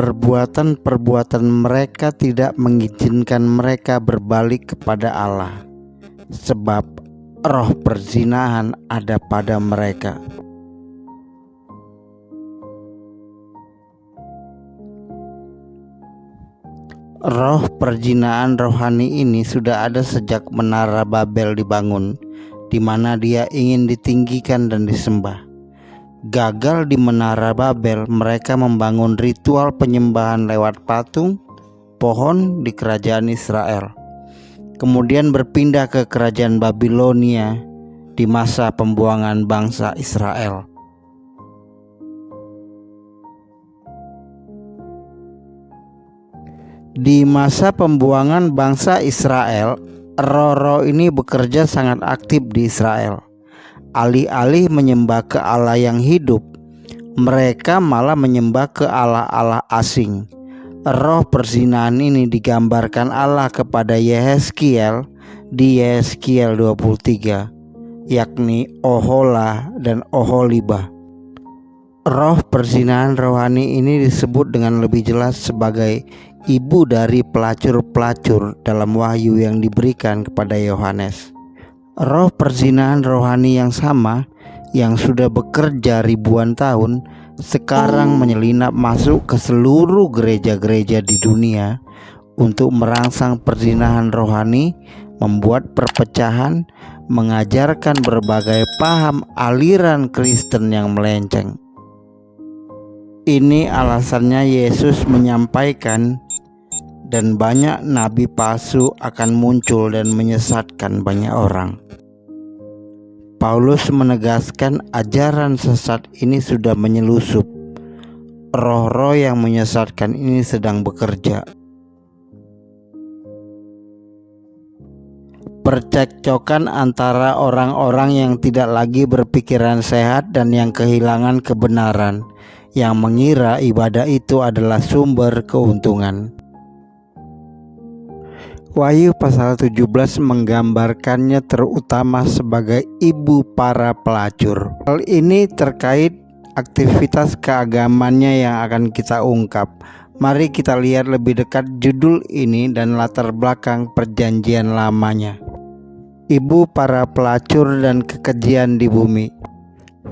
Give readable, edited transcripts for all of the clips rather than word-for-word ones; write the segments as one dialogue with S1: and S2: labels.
S1: perbuatan-perbuatan mereka tidak mengizinkan mereka berbalik kepada Allah, sebab roh perzinahan ada pada mereka. Roh perzinahan rohani ini sudah ada sejak menara Babel dibangun, di mana dia ingin ditinggikan dan disembah. Gagal di menara Babel, mereka membangun ritual penyembahan lewat patung, pohon di kerajaan Israel. Kemudian berpindah ke kerajaan Babilonia di masa pembuangan bangsa Israel. Di masa pembuangan bangsa Israel, roh-roh ini bekerja sangat aktif di Israel. Alih-alih menyembah ke Allah yang hidup, mereka malah menyembah ke Allah-Allah asing. Roh perzinahan ini digambarkan Allah kepada Yehezkiel di Yehezkiel 23, yakni Oholah dan Oholibah. Roh perzinahan rohani ini disebut dengan lebih jelas sebagai ibu dari pelacur-pelacur dalam wahyu yang diberikan kepada Yohanes. Roh perzinahan rohani yang sama yang sudah bekerja ribuan tahun sekarang menyelinap masuk ke seluruh gereja-gereja di dunia untuk merangsang perzinahan rohani, membuat perpecahan, mengajarkan berbagai paham aliran Kristen yang melenceng. Ini alasannya Yesus menyampaikan dan banyak nabi palsu akan muncul dan menyesatkan banyak orang. Paulus menegaskan ajaran sesat ini sudah menyelusup. Roh-roh yang menyesatkan ini sedang bekerja. Percekcokan antara orang-orang yang tidak lagi berpikiran sehat dan yang kehilangan kebenaran, yang mengira ibadah itu adalah sumber keuntungan. Wahyu pasal 17 menggambarkannya terutama sebagai ibu para pelacur. Hal ini terkait aktivitas keagamannya yang akan kita ungkap. Mari kita lihat lebih dekat judul ini dan latar belakang perjanjian lamanya. Ibu para pelacur dan kekejian di bumi.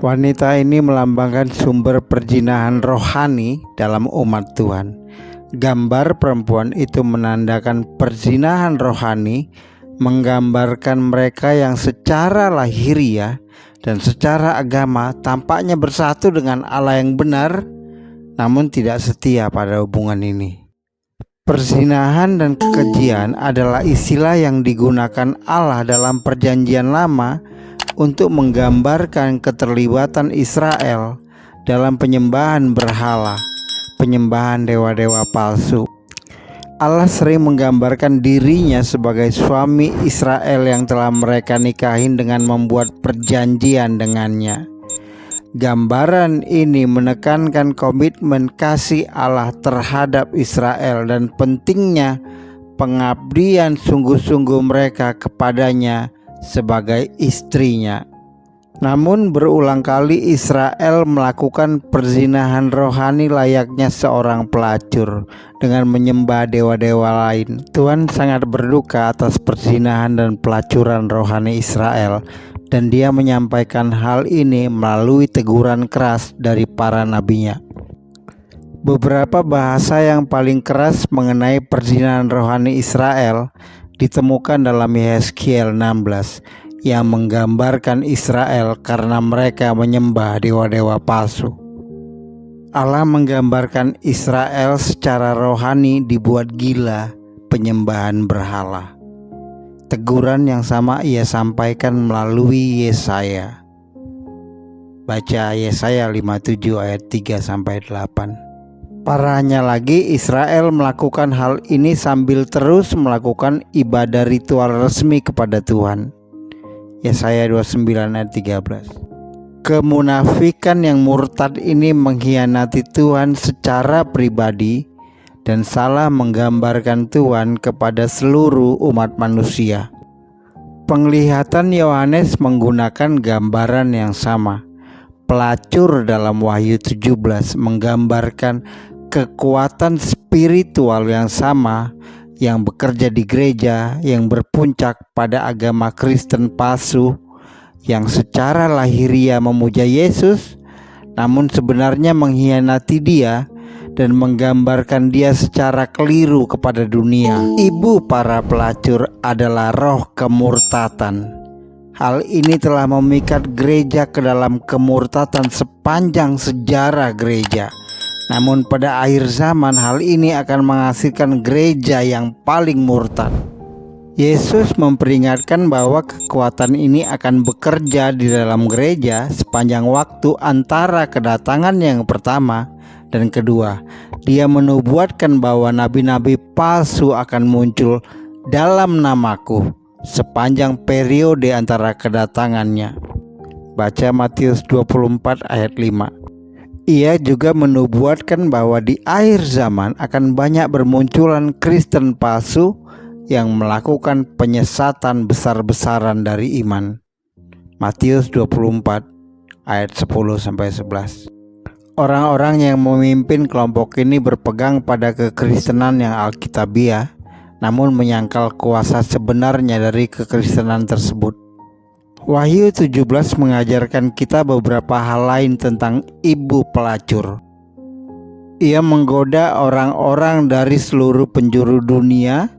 S1: Wanita ini melambangkan sumber perzinahan rohani dalam umat Tuhan. Gambar perempuan itu menandakan perzinahan rohani, menggambarkan mereka yang secara lahiriah dan secara agama tampaknya bersatu dengan Allah yang benar, namun tidak setia pada hubungan ini. Perzinahan dan kekejian adalah istilah yang digunakan Allah dalam perjanjian lama untuk menggambarkan keterlibatan Israel dalam penyembahan berhala, penyembahan dewa-dewa palsu. Allah sering menggambarkan dirinya sebagai suami Israel yang telah mereka nikahin dengan membuat perjanjian dengannya. Gambaran ini menekankan komitmen kasih Allah terhadap Israel dan pentingnya pengabdian sungguh-sungguh mereka kepadanya sebagai istrinya. Namun berulang kali Israel melakukan perzinahan rohani layaknya seorang pelacur dengan menyembah dewa-dewa lain. Tuhan sangat berduka atas perzinahan dan pelacuran rohani Israel, dan dia menyampaikan hal ini melalui teguran keras dari para nabinya. Beberapa bahasa yang paling keras mengenai perzinahan rohani Israel ditemukan dalam Yehezkiel 16 yang menggambarkan Israel karena mereka menyembah dewa-dewa palsu. Allah menggambarkan Israel secara rohani dibuat gila penyembahan berhala. Teguran yang sama ia sampaikan melalui Yesaya. Baca Yesaya 57 ayat 3-8. Parahnya lagi, Israel melakukan hal ini sambil terus melakukan ibadah ritual resmi kepada Tuhan. Yesaya 29 ayat 13. Kemunafikan yang murtad ini mengkhianati Tuhan secara pribadi dan salah menggambarkan Tuhan kepada seluruh umat manusia. Penglihatan Yohanes menggunakan gambaran yang sama. Pelacur dalam Wahyu 17 menggambarkan kekuatan spiritual yang sama yang bekerja di gereja yang berpuncak pada agama Kristen palsu yang secara lahiriah memuja Yesus namun sebenarnya mengkhianati Dia dan menggambarkan Dia secara keliru kepada dunia. Ibu para pelacur adalah roh kemurtatan. Hal ini telah memikat gereja ke dalam kemurtatan sepanjang sejarah gereja. Namun pada akhir zaman hal ini akan menghasilkan gereja yang paling murtad. Yesus memperingatkan bahwa kekuatan ini akan bekerja di dalam gereja sepanjang waktu antara kedatangan yang pertama dan kedua. Dia menubuatkan bahwa nabi-nabi palsu akan muncul dalam namaku sepanjang periode antara kedatangannya. Baca Matius 24 ayat 5. Ia juga menubuatkan bahwa di akhir zaman akan banyak bermunculan Kristen palsu yang melakukan penyesatan besar-besaran dari iman. Matius 24 ayat 10-11. Orang-orang yang memimpin kelompok ini berpegang pada kekristenan yang alkitabiah, namun menyangkal kuasa sebenarnya dari kekristenan tersebut. Wahyu 17 mengajarkan kita beberapa hal lain tentang ibu pelacur. Ia menggoda orang-orang dari seluruh penjuru dunia.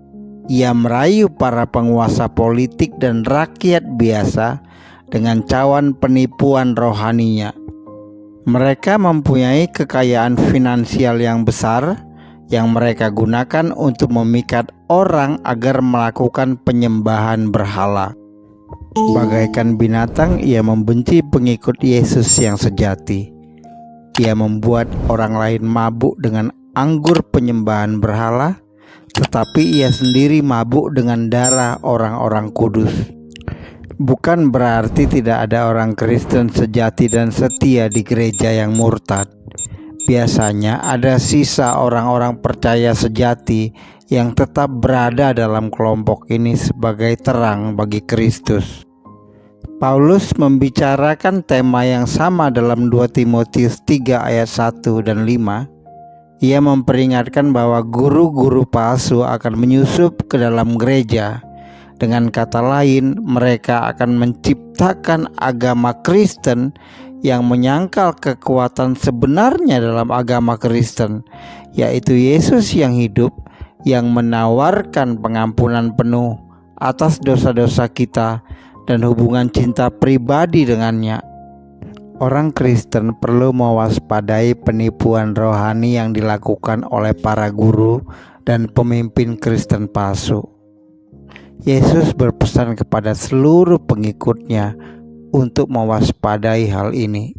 S1: Ia merayu para penguasa politik dan rakyat biasa dengan cawan penipuan rohaninya. Mereka mempunyai kekayaan finansial yang besar yang mereka gunakan untuk memikat orang agar melakukan penyembahan berhala. Bagaikan binatang, ia membenci pengikut Yesus yang sejati. Ia membuat orang lain mabuk dengan anggur penyembahan berhala, tetapi ia sendiri mabuk dengan darah orang-orang kudus. Bukan berarti tidak ada orang Kristen sejati dan setia di gereja yang murtad. Biasanya ada sisa orang-orang percaya sejati yang tetap berada dalam kelompok ini sebagai terang bagi Kristus. Paulus membicarakan tema yang sama dalam 2 Timotius 3 ayat 1 dan 5. Ia memperingatkan bahwa guru-guru palsu akan menyusup ke dalam gereja. Dengan kata lain, mereka akan menciptakan agama Kristen yang menyangkal kekuatan sebenarnya dalam agama Kristen, yaitu Yesus yang hidup, yang menawarkan pengampunan penuh atas dosa-dosa kita dan hubungan cinta pribadi dengannya. Orang Kristen perlu mewaspadai penipuan rohani yang dilakukan oleh para guru dan pemimpin Kristen palsu. Yesus berpesan kepada seluruh pengikutnya untuk mewaspadai hal ini.